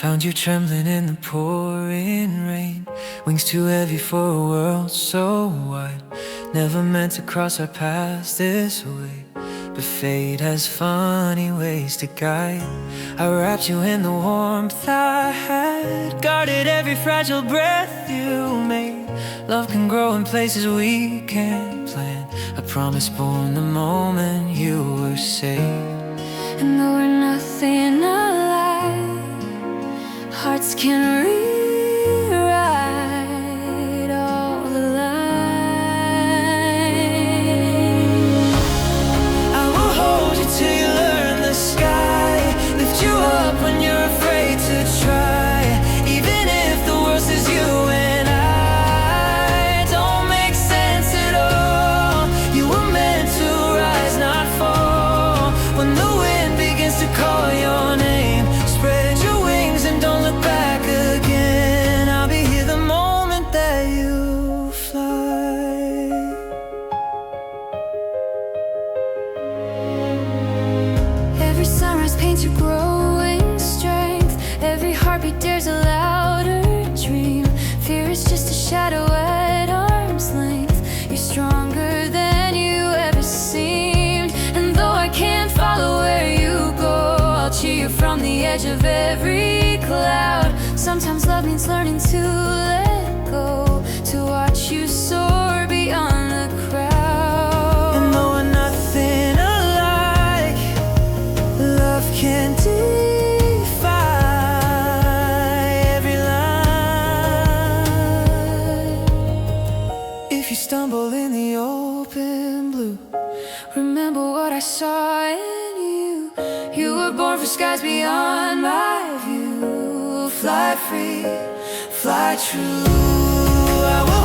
Found you trembling in the pouring rain, wings too heavy for a world so wide. Never meant to cross our paths this way, but fate has funny ways to guide. I wrapped you in the warmth I had, guarded every fragile breath you made. Love can grow in places we can't plan, a promise born the moment you were saved. And though we're nothing alike, hearts can rewrite all the lines. I will hold you till you learn the sky, lift you up when you're afraid to try. Even if the world says you and I don't make sense at all, you were meant to rise, not fall. When the wind begins to call your name, spread your wings and don't look back again. I'll be here the moment that you fly. Every sunrise paints your growing strength, every heartbeat dares a louder dream. Fear is just a shadow at arm's length, you're stronger than you ever seemed. And though I can't follow where you go, I'll cheer you from the edge of every cloud. Sometimes love means learning to let go, to watch you soar beyond the crowd. And though we're nothing alike, love can defy every line. If you stumble in the open blue, Remember what I saw in you. You were born for skies beyond my view. fly free, fly true. I will